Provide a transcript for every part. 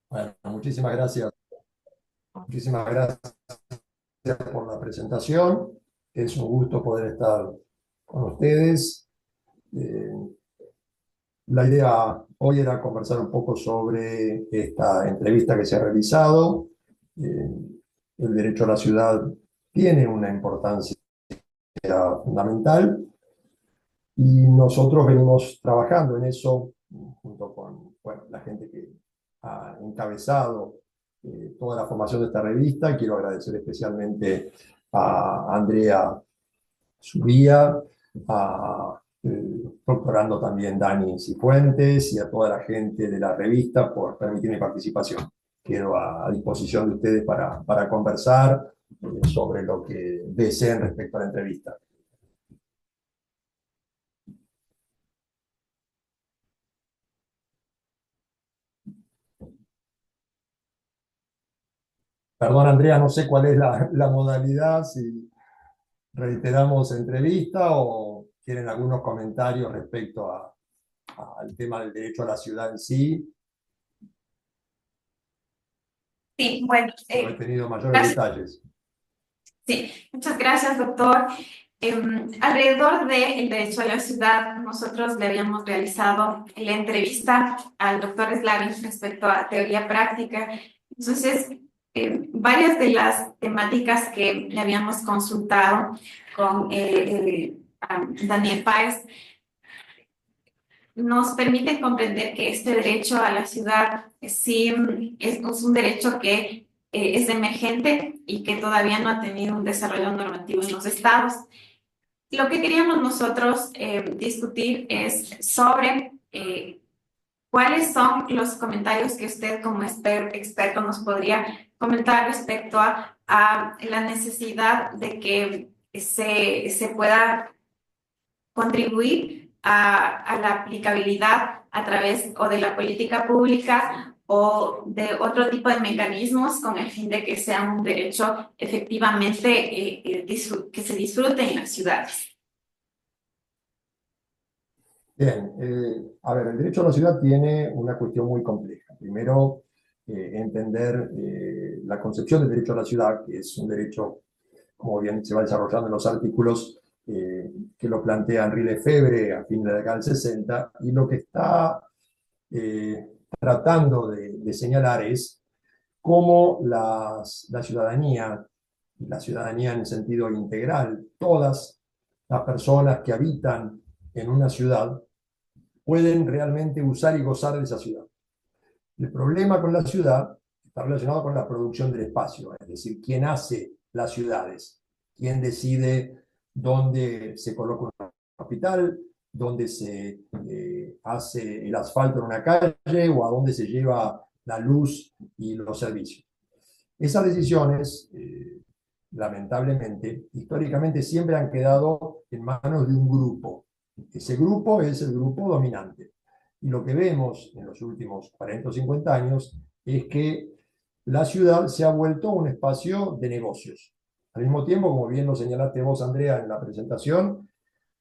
Bueno, muchísimas gracias. Muchísimas gracias por la presentación. Es un gusto poder estar con ustedes. Eh, la idea hoy era conversar un poco sobre esta entrevista que se ha realizado. Eh, el derecho a la ciudad tiene una importancia fundamental y nosotros venimos trabajando en eso junto con bueno, la gente que ha encabezado toda la formación de esta revista. Quiero agradecer especialmente a Andrea Subía, a doctorando también Dani Cifuentes y a toda la gente de la revista por permitir mi participación. Quedo a disposición de ustedes para conversar sobre lo que deseen respecto a la entrevista. Perdón, Andrea, no sé cuál es la modalidad, si reiteramos entrevista o tienen algunos comentarios respecto al tema del derecho a la ciudad en sí. Sí, bueno, No he tenido mayores gracias. detalles. Sí, muchas gracias, doctor. Alrededor del derecho a la ciudad, nosotros le habíamos realizado la entrevista al doctor Slavin respecto a teoría práctica. Entonces, varias de las temáticas que le habíamos consultado con a Daniel Páez nos permiten comprender que este derecho a la ciudad sí es un derecho que es emergente y que todavía no ha tenido un desarrollo normativo en los estados. Lo que queríamos nosotros discutir es sobre cuáles son los comentarios que usted como experto nos podría comentar respecto a la necesidad de que se pueda contribuir a la aplicabilidad a través o de la política pública o de otro tipo de mecanismos con el fin de que sea un derecho efectivamente que se disfrute en las ciudades. Bien, a ver, el derecho a la ciudad tiene una cuestión muy compleja. Primero, entender la concepción del derecho a la ciudad, que es un derecho, como bien se va desarrollando en los artículos, que lo plantea Henri Lefebvre a fines de la década del 60, y lo que está tratando de señalar es cómo la ciudadanía en el sentido integral, todas las personas que habitan en una ciudad, pueden realmente usar y gozar de esa ciudad. El problema con la ciudad está relacionado con la producción del espacio, es decir, quién hace las ciudades, quién decide dónde se coloca un hospital, dónde se hace el asfalto en una calle o a dónde se lleva la luz y los servicios. Esas decisiones, lamentablemente, históricamente siempre han quedado en manos de un grupo. Ese grupo es el grupo dominante. Y lo que vemos en los últimos 40 o 50 años es que la ciudad se ha vuelto un espacio de negocios. Al mismo tiempo, como bien lo señalaste vos, Andrea, en la presentación,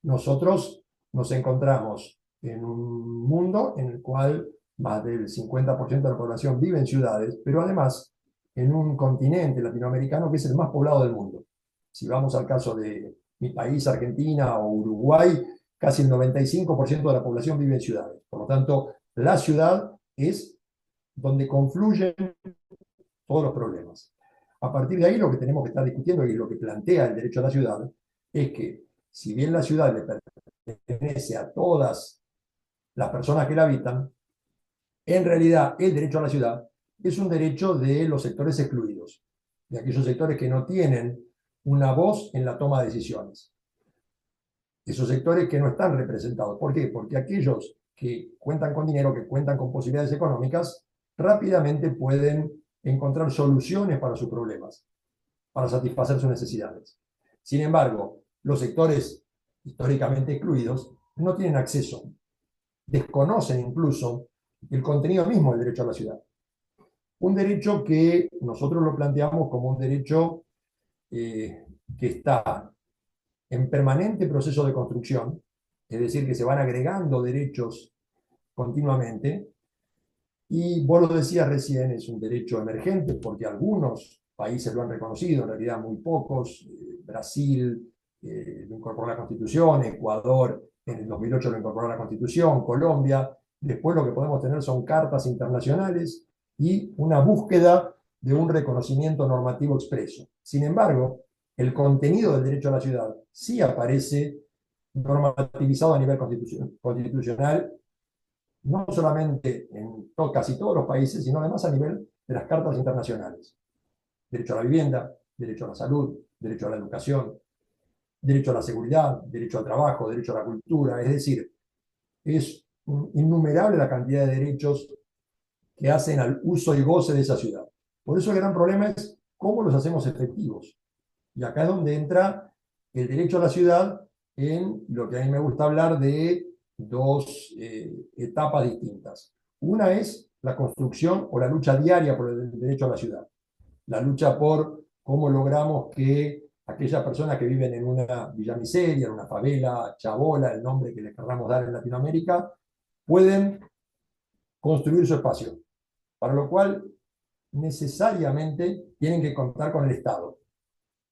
nosotros nos encontramos en un mundo en el cual más del 50% de la población vive en ciudades, pero además en un continente latinoamericano que es el más poblado del mundo. Si vamos al caso de mi país, Argentina o Uruguay, casi el 95% de la población vive en ciudades. Por lo tanto, la ciudad es donde confluyen todos los problemas. A partir de ahí, lo que tenemos que estar discutiendo y lo que plantea el derecho a la ciudad es que, si bien la ciudad le pertenece a todas las personas que la habitan, en realidad el derecho a la ciudad es un derecho de los sectores excluidos, de aquellos sectores que no tienen una voz en la toma de decisiones, esos sectores que no están representados. ¿Por qué? Porque aquellos que cuentan con dinero, que cuentan con posibilidades económicas, rápidamente pueden encontrar soluciones para sus problemas, para satisfacer sus necesidades. Sin embargo, los sectores históricamente excluidos no tienen acceso, desconocen incluso el contenido mismo del derecho a la ciudad. Un derecho que nosotros lo planteamos como un derecho que está en permanente proceso de construcción, es decir, que se van agregando derechos continuamente, Y vos lo decías recién, es un derecho emergente porque algunos países lo han reconocido, en realidad muy pocos. Brasil lo incorporó a la Constitución, Ecuador en el 2008 lo incorporó a la Constitución, Colombia. Después lo que podemos tener son cartas internacionales y una búsqueda de un reconocimiento normativo expreso. Sin embargo, el contenido del derecho a la ciudad sí aparece normativizado a nivel constitucional, no solamente en casi todos los países, sino además a nivel de las cartas internacionales. Derecho a la vivienda, derecho a la salud, derecho a la educación, derecho a la seguridad, derecho al trabajo, derecho a la cultura. Es decir, es innumerable la cantidad de derechos que hacen al uso y goce de esa ciudad. Por eso el gran problema es cómo los hacemos efectivos. Y acá es donde entra el derecho a la ciudad en lo que a mí me gusta hablar de dos etapas distintas. Una es la construcción o la lucha diaria por el derecho a la ciudad. La lucha por cómo logramos que aquellas personas que viven en una villa miseria, en una favela, chabola, el nombre que les querramos dar en Latinoamérica, pueden construir su espacio. Para lo cual necesariamente tienen que contar con el Estado.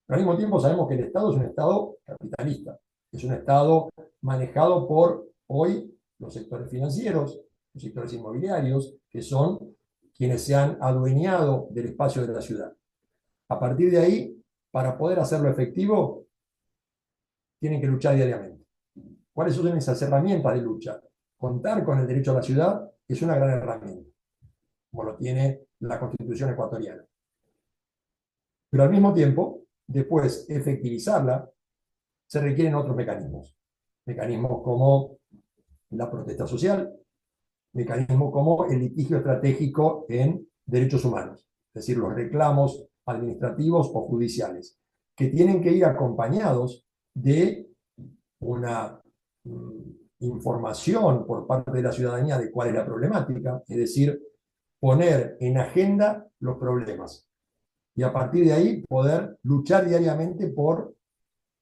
Pero al mismo tiempo sabemos que el Estado es un Estado capitalista, es un Estado manejado por hoy los sectores financieros, los sectores inmobiliarios, que son quienes se han adueñado del espacio de la ciudad. A partir de ahí, para poder hacerlo efectivo, tienen que luchar diariamente. ¿Cuáles son esas herramientas de lucha? Contar con el derecho a la ciudad es una gran herramienta, como lo tiene la Constitución ecuatoriana. Pero al mismo tiempo, después efectivizarla, se requieren otros mecanismos. Mecanismos como la protesta social, mecanismos como el litigio estratégico en derechos humanos, es decir, los reclamos administrativos o judiciales, que tienen que ir acompañados de una información por parte de la ciudadanía de cuál es la problemática, es decir, poner en agenda los problemas y a partir de ahí poder luchar diariamente por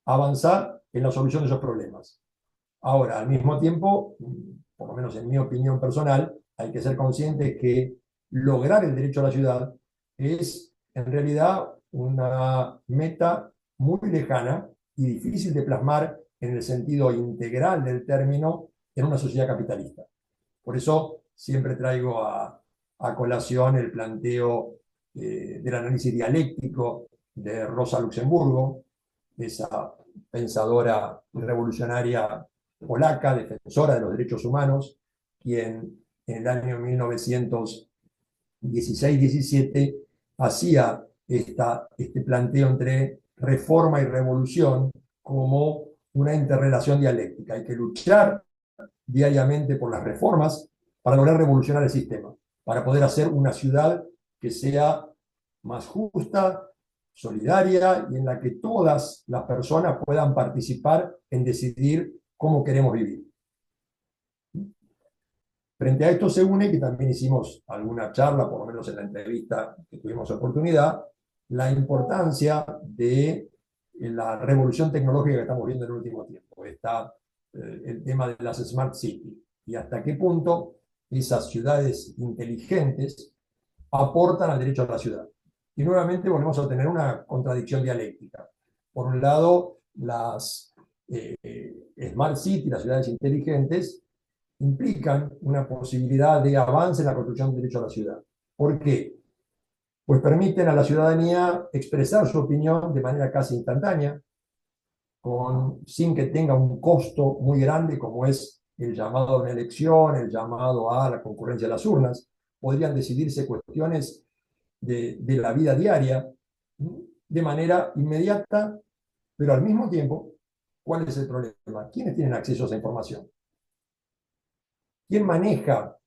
avanzar en la solución de esos problemas. Ahora, al mismo tiempo, por lo menos en mi opinión personal, hay que ser conscientes que lograr el derecho a la ciudad es en realidad una meta muy lejana y difícil de plasmar en el sentido integral del término en una sociedad capitalista. Por eso siempre traigo a colación el planteo del análisis dialéctico de Rosa Luxemburgo, esa pensadora revolucionaria polaca, defensora de los derechos humanos, quien en el año 1916-17 hacía este planteo entre reforma y revolución como una interrelación dialéctica. Hay que luchar diariamente por las reformas para lograr revolucionar el sistema, para poder hacer una ciudad que sea más justa, solidaria y en la que todas las personas puedan participar en decidir cómo queremos vivir. Frente a esto se une, que también hicimos alguna charla, por lo menos en la entrevista que tuvimos oportunidad, la importancia de la revolución tecnológica que estamos viendo en el último tiempo. Está el tema de las Smart Cities y hasta qué punto esas ciudades inteligentes aportan al derecho a la ciudad. Y nuevamente volvemos a tener una contradicción dialéctica. Por un lado, las Smart Cities, las ciudades inteligentes, implican una posibilidad de avance en la construcción del derecho a la ciudad. ¿Por qué? Pues permiten a la ciudadanía expresar su opinión de manera casi instantánea, sin que tenga un costo muy grande como es el llamado a una elección, el llamado a la concurrencia de las urnas. Podrían decidirse cuestiones de la vida diaria de manera inmediata, pero al mismo tiempo, ¿cuál es el problema? ¿Quiénes tienen acceso a esa información? ¿Quién maneja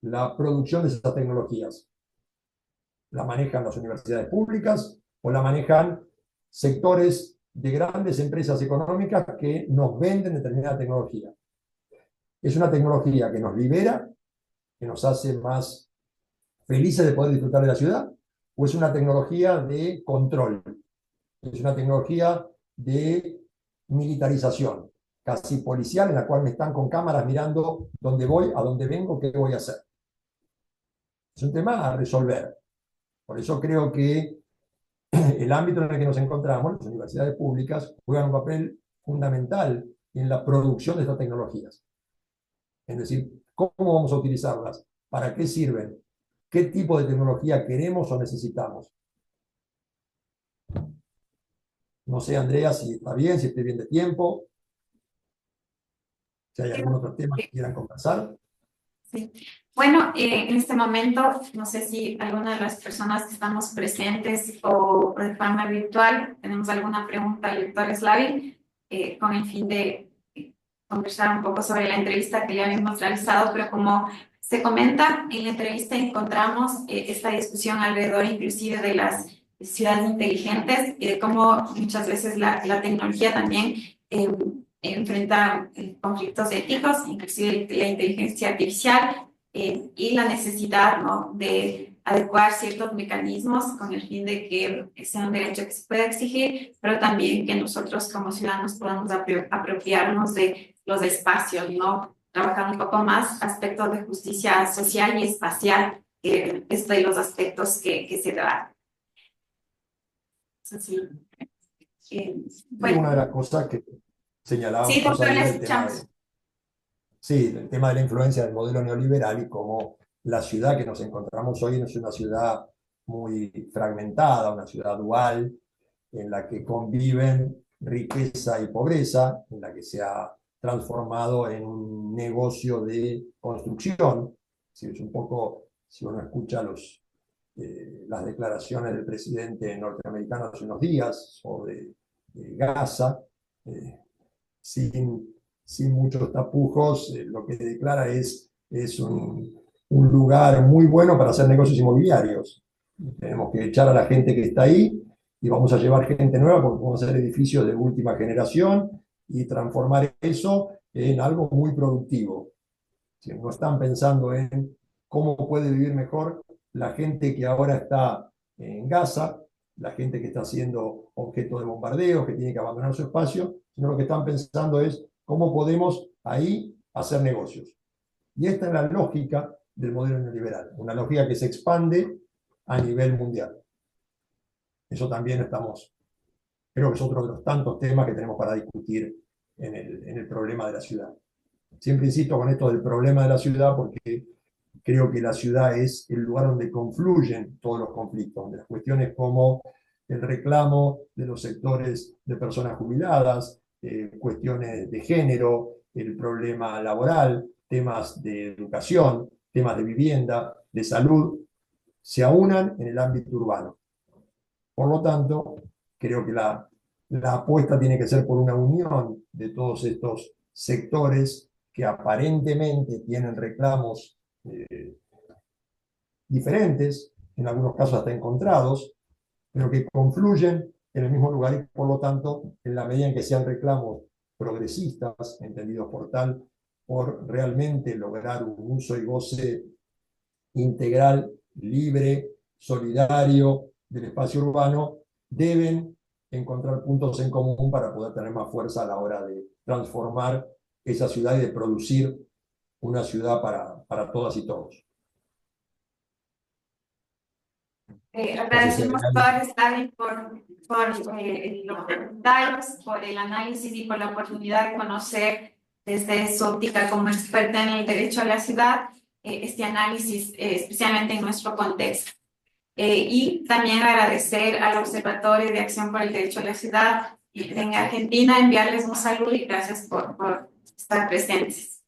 la producción de esas tecnologías? ¿La manejan las universidades públicas o la manejan sectores de grandes empresas económicas que nos venden determinada tecnología? ¿Es una tecnología que nos libera, que nos hace más felices de poder disfrutar de la ciudad? ¿O es una tecnología de control? Es una tecnología de militarización, casi policial, en la cual me están con cámaras mirando dónde voy, a dónde vengo, qué voy a hacer. Es un tema a resolver. Por eso creo que el ámbito en el que nos encontramos, las universidades públicas, juegan un papel fundamental en la producción de estas tecnologías. Es decir, ¿cómo vamos a utilizarlas? ¿Para qué sirven? ¿Qué tipo de tecnología queremos o necesitamos? No sé, Andrea, si está bien, si estoy bien de tiempo, si hay algún otro tema que quieran conversar. Sí. Bueno, en este momento, no sé si alguna de las personas que estamos presentes o de forma virtual tenemos alguna pregunta al doctor Slavi, con el fin de conversar un poco sobre la entrevista que ya habíamos realizado, pero como se comenta, en la entrevista encontramos esta discusión alrededor inclusive de las ciudades inteligentes y de cómo muchas veces la tecnología también enfrenta conflictos éticos, inclusive la inteligencia artificial y la necesidad, ¿no?, de adecuar ciertos mecanismos con el fin de que sea un derecho que se pueda exigir, pero también que nosotros como ciudadanos podamos apropiarnos de los espacios, ¿no? Trabajar un poco más aspectos de justicia social y espacial, es de los aspectos que se dan. Así, Y una de bueno, las cosas que sí, señalábamos doctor, ahí le era el tema escuchamos. sí, el tema de la influencia del modelo neoliberal y cómo la ciudad que nos encontramos hoy no es una ciudad muy fragmentada, una ciudad dual, en la que conviven riqueza y pobreza, en la que se ha transformado en un negocio de construcción. Si es un poco, si uno escucha las declaraciones del presidente norteamericano hace unos días sobre Gaza, eh, sin, sin muchos tapujos, lo que declara es un lugar muy bueno para hacer negocios inmobiliarios. Tenemos que echar a la gente que está ahí y vamos a llevar gente nueva porque vamos a hacer edificios de última generación y transformar eso en algo muy productivo. Si no están pensando en cómo puede vivir mejor la gente que ahora está en Gaza, la gente que está siendo objeto de bombardeos, que tiene que abandonar su espacio, sino lo que están pensando es cómo podemos ahí hacer negocios. Y esta es la lógica del modelo neoliberal, una lógica que se expande a nivel mundial. Eso también estamos, creo que es otro de los tantos temas que tenemos para discutir en el problema de la ciudad. Siempre insisto con esto del problema de la ciudad porque creo que la ciudad es el lugar donde confluyen todos los conflictos, donde las cuestiones como el reclamo de los sectores de personas jubiladas, cuestiones de género, el problema laboral, temas de educación, temas de vivienda, de salud, se aunan en el ámbito urbano. Por lo tanto, creo que la apuesta tiene que ser por una unión de todos estos sectores que aparentemente tienen reclamos diferentes, en algunos casos hasta encontrados, pero que confluyen en el mismo lugar y por lo tanto, en la medida en que sean reclamos progresistas, entendidos por tal, por realmente lograr un uso y goce integral, libre, solidario del espacio urbano, deben encontrar puntos en común para poder tener más fuerza a la hora de transformar esa ciudad y de producir una ciudad para todas y todos. No sé si hay Agradecemos alguien. todas David por los comentarios, por el análisis y por la oportunidad de conocer desde su óptica como experta en el derecho a la ciudad este análisis, especialmente en nuestro contexto. Y también agradecer al Observatorio de Acción por el Derecho a la Ciudad en Argentina, enviarles un saludo y gracias por estar presentes.